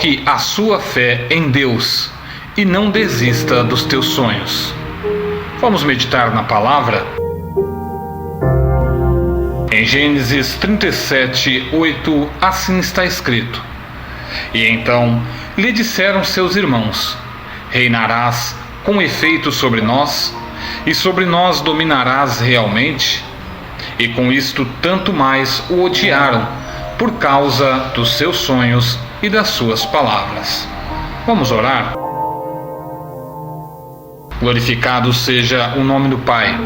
Coloque a sua fé em Deus e não desista dos teus sonhos. Vamos meditar na palavra? Em Gênesis 37:8, assim está escrito: E então lhe disseram seus irmãos: Reinarás com efeito sobre nós, e sobre nós dominarás realmente? E com isto tanto mais o odiaram, por causa dos seus sonhos e das suas palavras. Vamos orar? Glorificado seja o nome do Pai,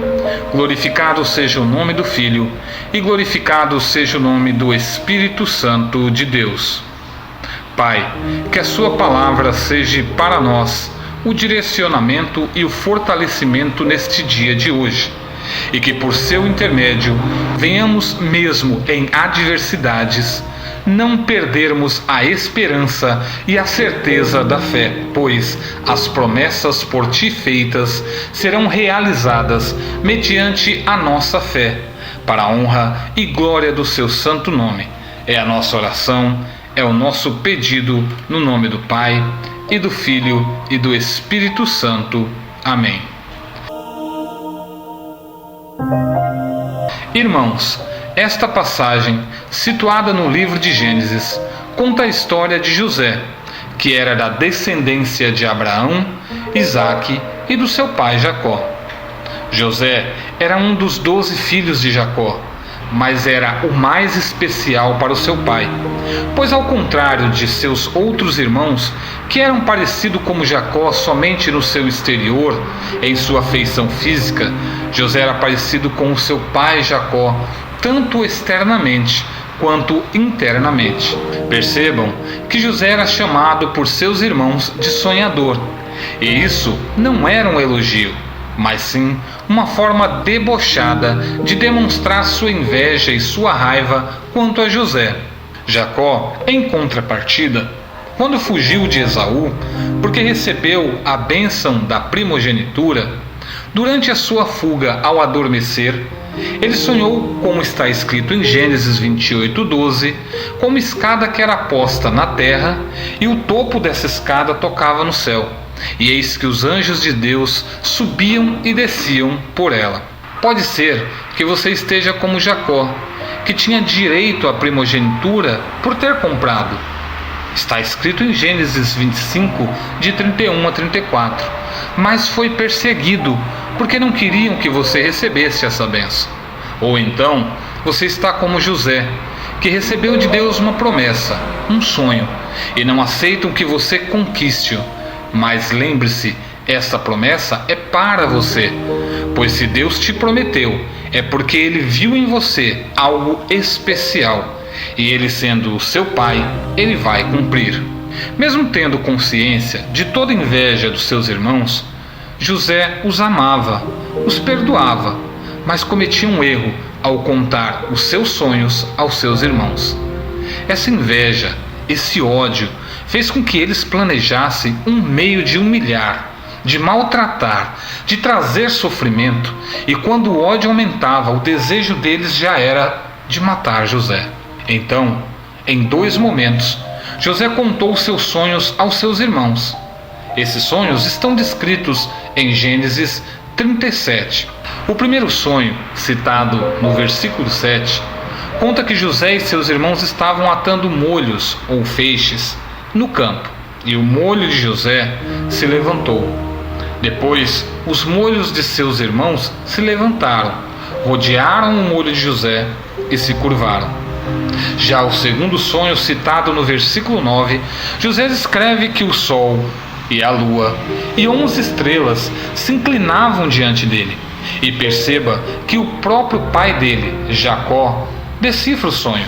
glorificado seja o nome do Filho, e glorificado seja o nome do Espírito Santo de Deus. Pai, que a sua palavra seja para nós o direcionamento e o fortalecimento neste dia de hoje, e que por seu intermédio venhamos, mesmo em adversidades, não perdermos a esperança e a certeza da fé, pois as promessas por ti feitas serão realizadas mediante a nossa fé, para a honra e glória do seu santo nome. É a nossa oração, é o nosso pedido, no nome do Pai, e do Filho, e do Espírito Santo. Amém. Irmãos, esta passagem, situada no livro de Gênesis, conta a história de José, que era da descendência de Abraão, Isaque e do seu pai Jacó. José era um dos 12 filhos de Jacó, mas era o mais especial para o seu pai, pois ao contrário de seus outros irmãos, que eram parecidos como Jacó somente no seu exterior, em sua feição física, José era parecido com o seu pai Jacó, tanto externamente quanto internamente. Percebam que José era chamado por seus irmãos de sonhador, e isso não era um elogio, mas sim uma forma debochada de demonstrar sua inveja e sua raiva quanto a José. Jacó, em contrapartida, quando fugiu de Esaú, porque recebeu a bênção da primogenitura, durante a sua fuga ao adormecer, ele sonhou, como está escrito em Gênesis 28:12, com uma escada que era posta na terra, e o topo dessa escada tocava no céu. E eis que os anjos de Deus subiam e desciam por ela. Pode ser que você esteja como Jacó, que tinha direito à primogenitura por ter comprado. Está escrito em Gênesis 25, de 31 a 34. Mas foi perseguido, porque não queriam que você recebesse essa bênção. Ou então, você está como José, que recebeu de Deus uma promessa, um sonho, e não aceitam que você conquiste-o. Mas lembre-se, essa promessa é para você, pois se Deus te prometeu, é porque Ele viu em você algo especial, e Ele sendo o seu Pai, Ele vai cumprir. Mesmo tendo consciência de toda inveja dos seus irmãos, José os amava, os perdoava, mas cometia um erro ao contar os seus sonhos aos seus irmãos. Essa inveja, esse ódio, fez com que eles planejassem um meio de humilhar, de maltratar, de trazer sofrimento, e quando o ódio aumentava, o desejo deles já era de matar José. Então, em 2 momentos, José contou seus sonhos aos seus irmãos. Esses sonhos estão descritos em Gênesis 37. O primeiro sonho, citado no versículo 7, conta que José e seus irmãos estavam atando molhos ou feixes no campo, e o molho de José se levantou. Depois, os molhos de seus irmãos se levantaram, rodearam o molho de José e se curvaram. Já o segundo sonho, citado no versículo 9, José escreve que o sol e a lua e 11 estrelas se inclinavam diante dele. E perceba que o próprio pai dele, Jacó, decifra o sonho,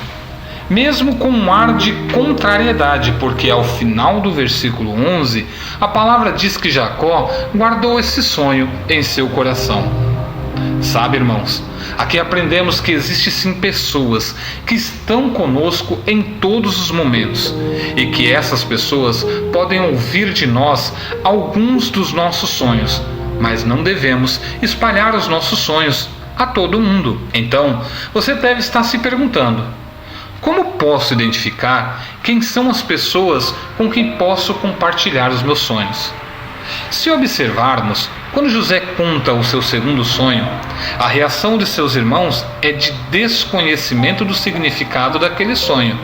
mesmo com um ar de contrariedade, porque ao final do versículo 11, a palavra diz que Jacó guardou esse sonho em seu coração. Sabe, irmãos, aqui aprendemos que existem sim pessoas que estão conosco em todos os momentos, e que essas pessoas podem ouvir de nós alguns dos nossos sonhos, mas não devemos espalhar os nossos sonhos a todo mundo. Então, você deve estar se perguntando: Como posso identificar quem são as pessoas com quem posso compartilhar os meus sonhos? Se observarmos, quando José conta o seu segundo sonho, a reação de seus irmãos é de desconhecimento do significado daquele sonho,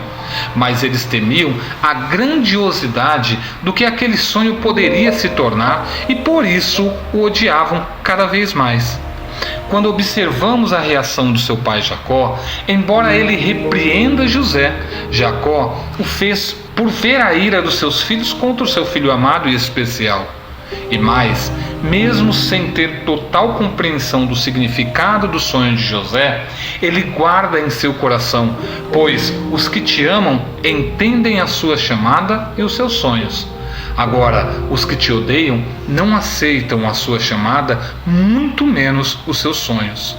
mas eles temiam a grandiosidade do que aquele sonho poderia se tornar e por isso o odiavam cada vez mais. Quando observamos a reação do seu pai Jacó, embora ele repreenda José, Jacó o fez por ver a ira dos seus filhos contra o seu filho amado e especial. E mais, mesmo sem ter total compreensão do significado do sonho de José, ele guarda em seu coração, pois os que te amam entendem a sua chamada e os seus sonhos. Agora, os que te odeiam não aceitam a sua chamada, muito menos os seus sonhos.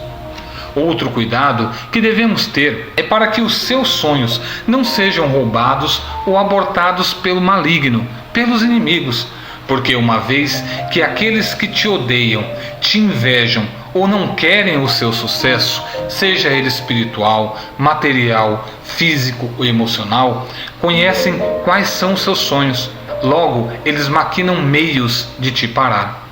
Outro cuidado que devemos ter é para que os seus sonhos não sejam roubados ou abortados pelo maligno, pelos inimigos, porque uma vez que aqueles que te odeiam, te invejam ou não querem o seu sucesso, seja ele espiritual, material, físico ou emocional, conhecem quais são os seus sonhos. Logo, eles maquinam meios de te parar.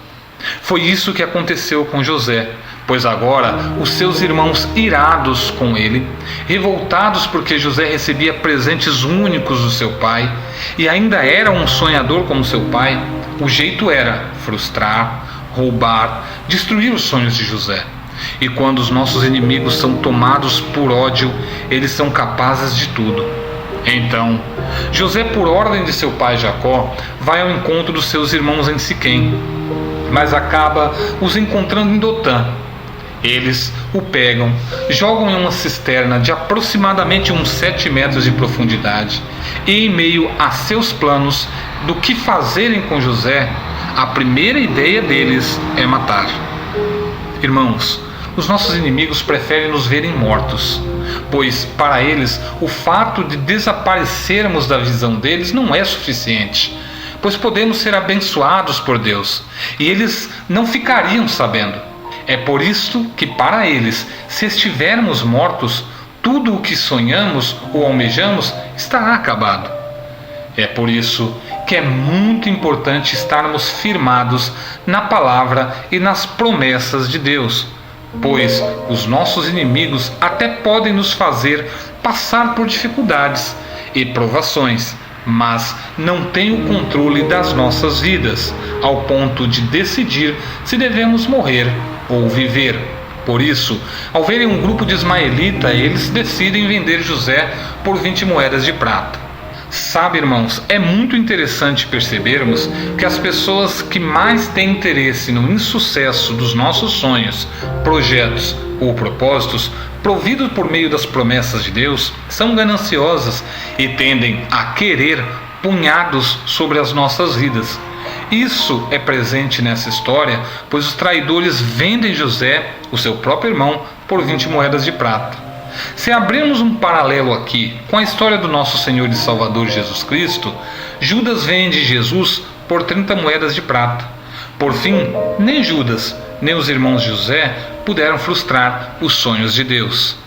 Foi isso que aconteceu com José, pois agora os seus irmãos, irados com ele, revoltados porque José recebia presentes únicos do seu pai e ainda era um sonhador como seu pai, o jeito era frustrar, roubar, destruir os sonhos de José. E quando os nossos inimigos são tomados por ódio, eles são capazes de tudo. Então, José, por ordem de seu pai Jacó, vai ao encontro dos seus irmãos em Siquém, mas acaba os encontrando em Dotã. Eles o pegam, jogam em uma cisterna de aproximadamente uns 7 metros de profundidade, e em meio a seus planos do que fazerem com José, a primeira ideia deles é matar. Irmãos, os nossos inimigos preferem nos verem mortos, pois para eles o fato de desaparecermos da visão deles não é suficiente, pois podemos ser abençoados por Deus, e eles não ficariam sabendo. É por isso que para eles, se estivermos mortos, tudo o que sonhamos ou almejamos estará acabado. É por isso que é muito importante estarmos firmados na palavra e nas promessas de Deus, pois os nossos inimigos até podem nos fazer passar por dificuldades e provações, mas não têm o controle das nossas vidas, ao ponto de decidir se devemos morrer ou viver. Por isso, ao verem um grupo de ismaelita, eles decidem vender José por 20 moedas de prata. Sabe, irmãos, é muito interessante percebermos que as pessoas que mais têm interesse no insucesso dos nossos sonhos, projetos ou propósitos, providos por meio das promessas de Deus, são gananciosas e tendem a querer punhados sobre as nossas vidas. Isso é presente nessa história, pois os traidores vendem José, o seu próprio irmão, por 20 moedas de prata. Se abrirmos um paralelo aqui com a história do nosso Senhor e Salvador Jesus Cristo, Judas vende Jesus por 30 moedas de prata. Por fim, nem Judas, nem os irmãos de José puderam frustrar os sonhos de Deus.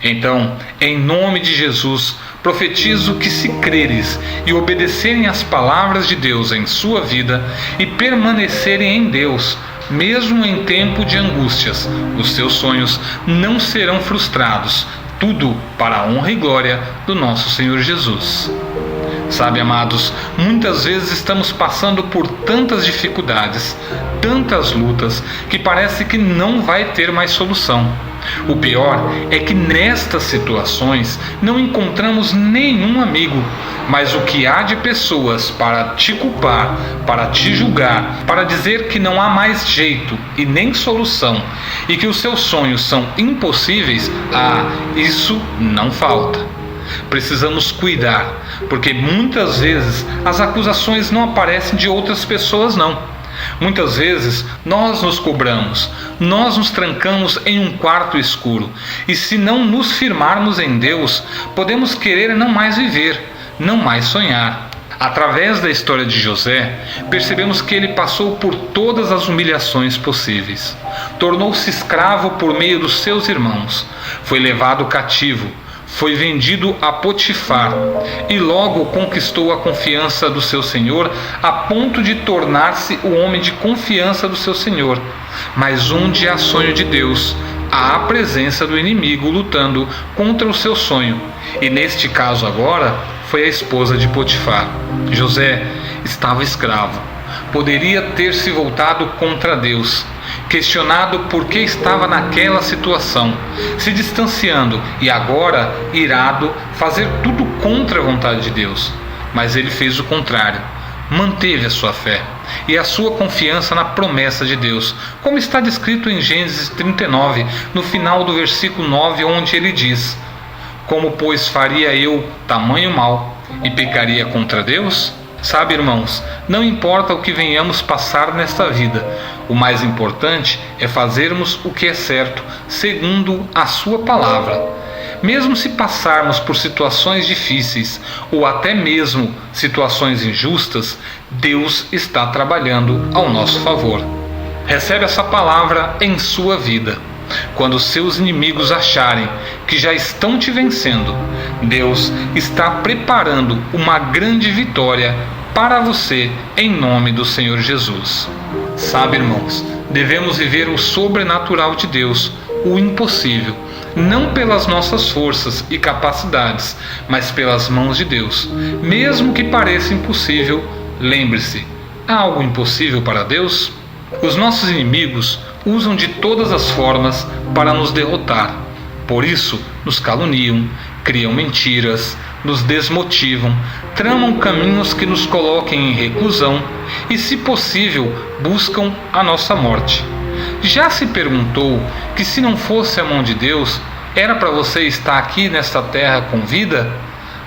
Então, em nome de Jesus, profetizo que se creres e obedecerem às palavras de Deus em sua vida e permanecerem em Deus, mesmo em tempo de angústias, os seus sonhos não serão frustrados, tudo para a honra e glória do nosso Senhor Jesus. Sabe, amados, muitas vezes estamos passando por tantas dificuldades, tantas lutas, que parece que não vai ter mais solução. O pior é que nestas situações não encontramos nenhum amigo, mas o que há de pessoas para te culpar, para te julgar, para dizer que não há mais jeito e nem solução, e que os seus sonhos são impossíveis, isso não falta. Precisamos cuidar, porque muitas vezes as acusações não aparecem de outras pessoas não. Muitas vezes nós nos cobramos, nós nos trancamos em um quarto escuro, e se não nos firmarmos em Deus, podemos querer não mais viver, não mais sonhar. Através da história de José, percebemos que ele passou por todas as humilhações possíveis. Tornou-se escravo por meio dos seus irmãos, foi levado cativo, foi vendido a Potifar e logo conquistou a confiança do seu senhor a ponto de tornar-se o homem de confiança do seu senhor. Mas onde há sonho de Deus, há a presença do inimigo lutando contra o seu sonho. E neste caso agora foi a esposa de Potifar. José estava escravo. Poderia ter se voltado contra Deus, questionado por que estava naquela situação, se distanciando e agora, irado, fazer tudo contra a vontade de Deus. Mas ele fez o contrário, manteve a sua fé e a sua confiança na promessa de Deus, como está descrito em Gênesis 39, no final do versículo 9, onde ele diz: como, pois, faria eu tamanho mal e pecaria contra Deus? Sabe, irmãos, não importa o que venhamos passar nesta vida, o mais importante é fazermos o que é certo, segundo a sua palavra. Mesmo se passarmos por situações difíceis ou até mesmo situações injustas, Deus está trabalhando ao nosso favor. Recebe essa palavra em sua vida. Quando seus inimigos acharem que já estão te vencendo, Deus está preparando uma grande vitória para você em nome do Senhor Jesus. Sabe, irmãos, devemos viver o sobrenatural de Deus, o impossível, não pelas nossas forças e capacidades, mas pelas mãos de Deus. Mesmo que pareça impossível, lembre-se, há algo impossível para Deus? Os nossos inimigos usam de todas as formas para nos derrotar. Por isso, nos caluniam, criam mentiras, nos desmotivam, tramam caminhos que nos coloquem em reclusão e, se possível, buscam a nossa morte. Já se perguntou que, se não fosse a mão de Deus, era para você estar aqui nesta terra com vida?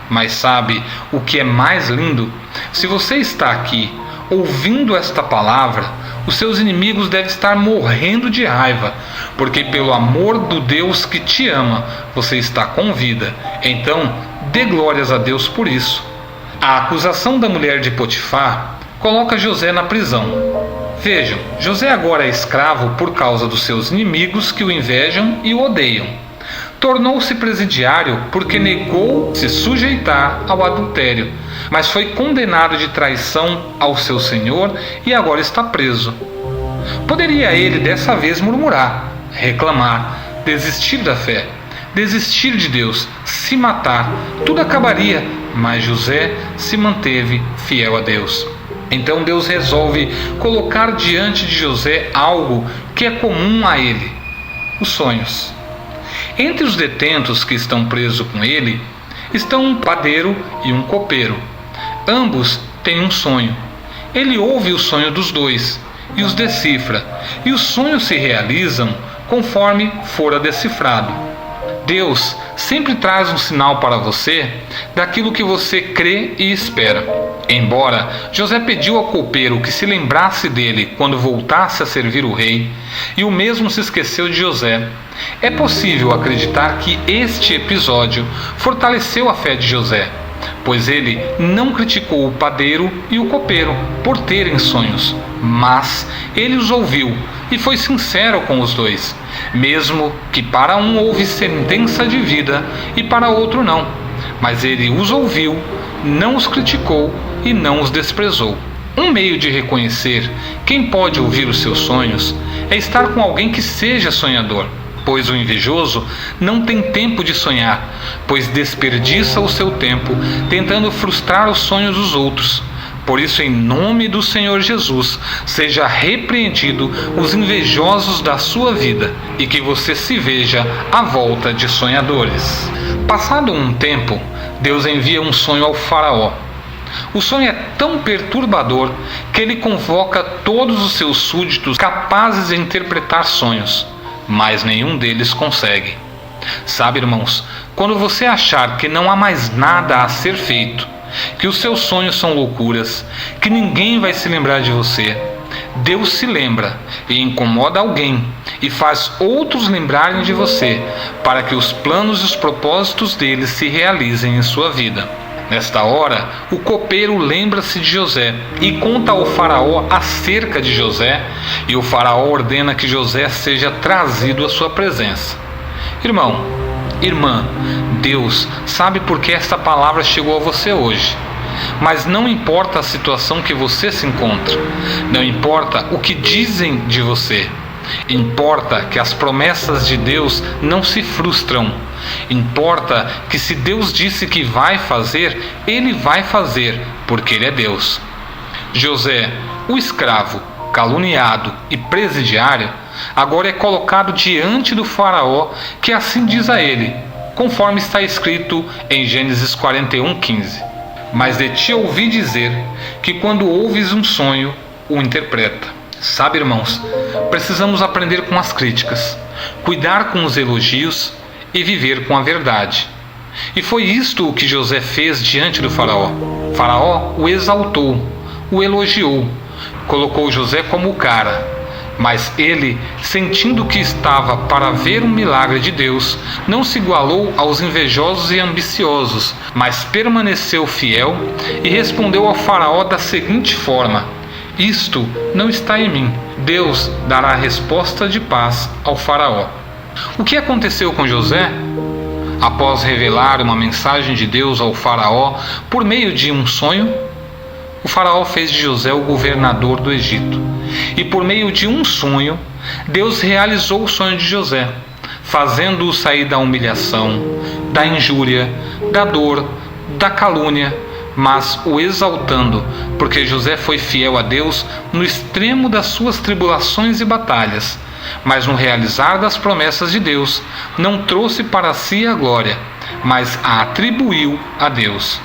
Mas sabe o que é mais lindo? Se você está aqui ouvindo esta palavra, os seus inimigos devem estar morrendo de raiva, porque pelo amor do Deus que te ama, você está com vida. Então, dê glórias a Deus por isso. A acusação da mulher de Potifar coloca José na prisão. Vejam, José agora é escravo por causa dos seus inimigos que o invejam e o odeiam. Tornou-se presidiário porque negou se sujeitar ao adultério, mas foi condenado de traição ao seu senhor e agora está preso. Poderia ele dessa vez murmurar, reclamar, desistir da fé, desistir de Deus, se matar, tudo acabaria, mas José se manteve fiel a Deus. Então Deus resolve colocar diante de José algo que é comum a ele: os sonhos. Entre os detentos que estão presos com ele, estão um padeiro e um copeiro. Ambos têm um sonho. Ele ouve o sonho dos dois e os decifra, e os sonhos se realizam conforme fora decifrado. Deus sempre traz um sinal para você daquilo que você crê e espera. Embora José pediu ao copeiro que se lembrasse dele quando voltasse a servir o rei, e o mesmo se esqueceu de José, é possível acreditar que este episódio fortaleceu a fé de José, pois ele não criticou o padeiro e o copeiro por terem sonhos, mas ele os ouviu e foi sincero com os dois, mesmo que para um houve sentença de vida e para outro não. Mas ele os ouviu, não os criticou e não os desprezou. Um meio de reconhecer quem pode ouvir os seus sonhos é estar com alguém que seja sonhador, pois o invejoso não tem tempo de sonhar, pois desperdiça o seu tempo tentando frustrar os sonhos dos outros. Por isso, em nome do Senhor Jesus, seja repreendido os invejosos da sua vida e que você se veja à volta de sonhadores. Passado um tempo, Deus envia um sonho ao faraó. O sonho é tão perturbador que ele convoca todos os seus súditos capazes de interpretar sonhos, mas nenhum deles consegue. Sabe, irmãos, quando você achar que não há mais nada a ser feito, que os seus sonhos são loucuras, que ninguém vai se lembrar de você, Deus se lembra e incomoda alguém e faz outros lembrarem de você, para que os planos e os propósitos dele se realizem em sua vida. Nesta hora, o copeiro lembra-se de José e conta ao faraó acerca de José, e o faraó ordena que José seja trazido à sua presença. Irmão, Irmã, Deus sabe por que esta palavra chegou a você hoje. Mas não importa a situação que você se encontra, não importa o que dizem de você, importa que as promessas de Deus não se frustram. Importa que se Deus disse que vai fazer, Ele vai fazer, porque Ele é Deus. José, o escravo, caluniado e presidiário, agora é colocado diante do faraó, que assim diz a ele, conforme está escrito em Gênesis 41:15. Mas de ti ouvi dizer que quando ouves um sonho, o interpreta. Sabe, irmãos, precisamos aprender com as críticas, cuidar com os elogios e viver com a verdade. E foi isto o que José fez diante do faraó. Faraó o exaltou, o elogiou, colocou José como o cara. Mas ele, sentindo que estava para ver um milagre de Deus, não se igualou aos invejosos e ambiciosos, mas permaneceu fiel e respondeu ao faraó da seguinte forma: isto não está em mim. Deus dará resposta de paz ao faraó. O que aconteceu com José? Após revelar uma mensagem de Deus ao faraó por meio de um sonho, o faraó fez de José o governador do Egito. E por meio de um sonho, Deus realizou o sonho de José, fazendo-o sair da humilhação, da injúria, da dor, da calúnia, mas o exaltando, porque José foi fiel a Deus no extremo das suas tribulações e batalhas, mas no realizar das promessas de Deus, não trouxe para si a glória, mas a atribuiu a Deus.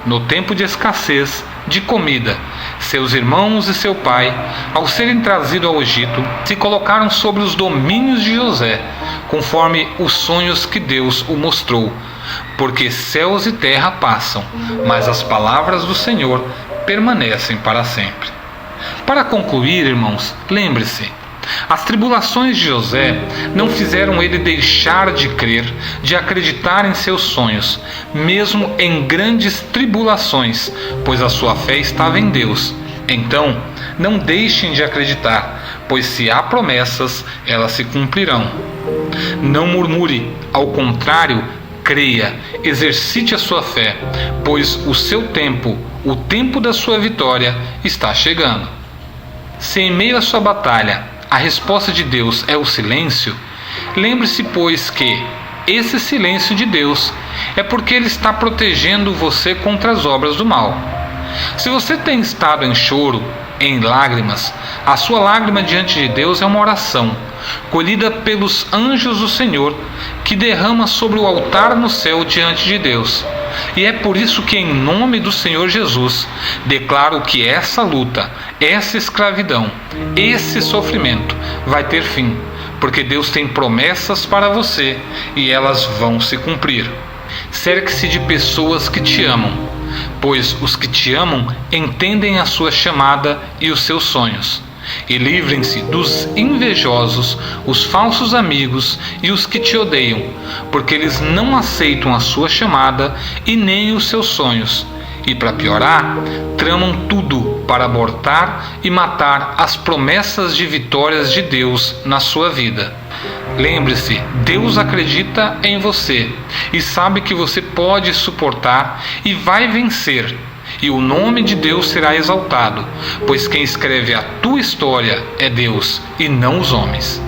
No tempo de escassez de comida, seus irmãos e seu pai, ao serem trazidos ao Egito, se colocaram sobre os domínios de José, conforme os sonhos que Deus o mostrou. Porque céus e terra passam, mas as palavras do Senhor permanecem para sempre. Para concluir, irmãos, lembre-se, as tribulações de José não fizeram ele deixar de crer, de acreditar em seus sonhos, mesmo em grandes tribulações, pois a sua fé estava em Deus. Então, não deixem de acreditar, pois se há promessas, elas se cumprirão. Não murmure, ao contrário, creia, exercite a sua fé, pois o seu tempo, o tempo da sua vitória, está chegando. Se em meio à sua batalha a resposta de Deus é o silêncio, lembre-se, pois, que esse silêncio de Deus é porque Ele está protegendo você contra as obras do mal. Se você tem estado em choro, em lágrimas, a sua lágrima diante de Deus é uma oração, colhida pelos anjos do Senhor, que derrama sobre o altar no céu diante de Deus. E é por isso que, em nome do Senhor Jesus, declaro que essa luta, essa escravidão, esse sofrimento vai ter fim, porque Deus tem promessas para você e elas vão se cumprir. Cerque-se de pessoas que te amam, pois os que te amam entendem a sua chamada e os seus sonhos. E livrem-se dos invejosos, os falsos amigos e os que te odeiam, porque eles não aceitam a sua chamada e nem os seus sonhos. E para piorar, tramam tudo para abortar e matar as promessas de vitórias de Deus na sua vida. Lembre-se, Deus acredita em você e sabe que você pode suportar e vai vencer. E o nome de Deus será exaltado, pois quem escreve a tua história é Deus e não os homens.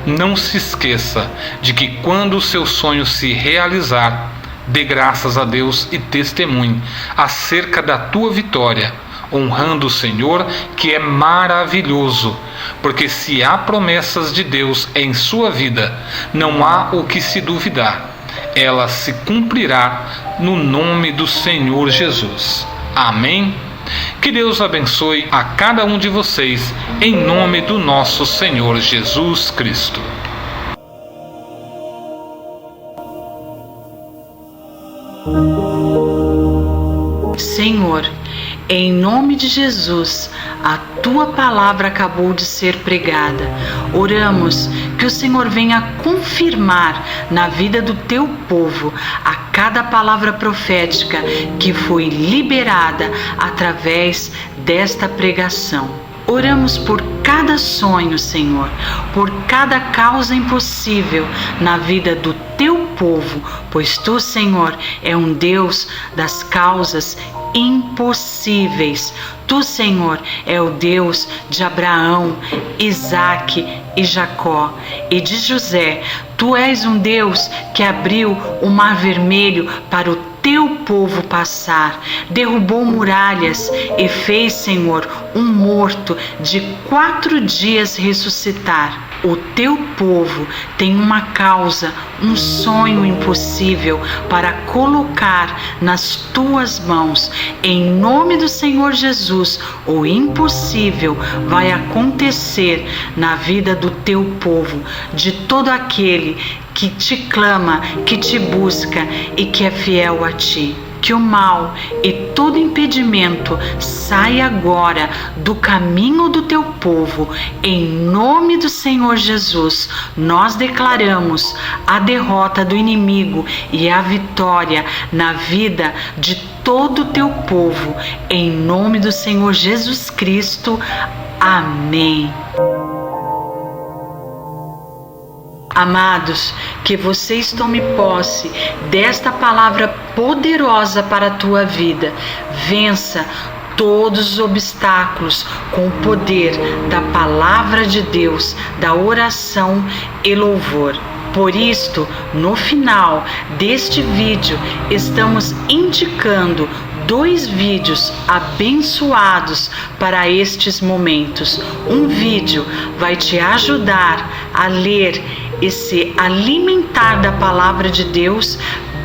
Não se esqueça de que quando o seu sonho se realizar, dê graças a Deus e testemunhe acerca da tua vitória, honrando o Senhor, que é maravilhoso, porque se há promessas de Deus em sua vida, não há o que se duvidar. Ela se cumprirá no nome do Senhor Jesus. Amém? Que Deus abençoe a cada um de vocês, em nome do nosso Senhor Jesus Cristo. Senhor, em nome de Jesus, a tua palavra acabou de ser pregada. Oramos que o Senhor venha confirmar na vida do teu povo a cada palavra profética que foi liberada através desta pregação. Oramos por cada sonho, Senhor, por cada causa impossível na vida do teu povo, pois tu, Senhor, é um Deus das causas impossíveis. Tu, Senhor, é o Deus de Abraão, Isaque e Jacó e de José. Tu és um Deus que abriu o Mar Vermelho para o teu povo passar, derrubou muralhas e fez, Senhor, um morto de 4 dias ressuscitar. O teu povo tem uma causa, um sonho impossível para colocar nas tuas mãos. Em nome do Senhor Jesus, o impossível vai acontecer na vida do teu povo, de todo aquele que te clama, que te busca e que é fiel a ti. Que o mal e todo impedimento saia agora do caminho do teu povo. Em nome do Senhor Jesus, nós declaramos a derrota do inimigo e a vitória na vida de todo o teu povo. Em nome do Senhor Jesus Cristo. Amém. Amados, que vocês tomem posse desta palavra poderosa para a tua vida. Vença todos os obstáculos com o poder da palavra de Deus, da oração e louvor. Por isto, no final deste vídeo, estamos indicando 2 vídeos abençoados para estes momentos. Um vídeo vai te ajudar a ler e se alimentar da palavra de Deus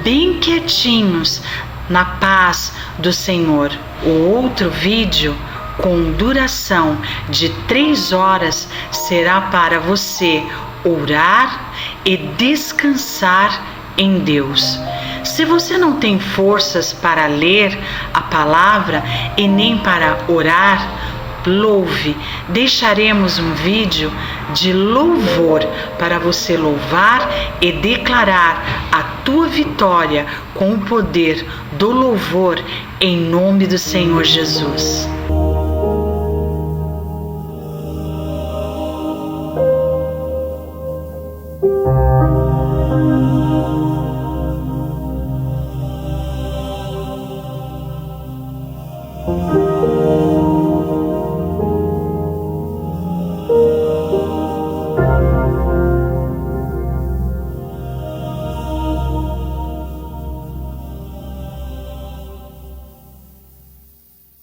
bem quietinhos, na paz do Senhor. O outro vídeo, com duração de 3 horas, será para você orar e descansar em Deus. Se você não tem forças para ler a palavra e nem para orar, louve. Deixaremos um vídeo de louvor para você louvar e declarar a tua vitória com o poder do louvor em nome do Senhor Jesus.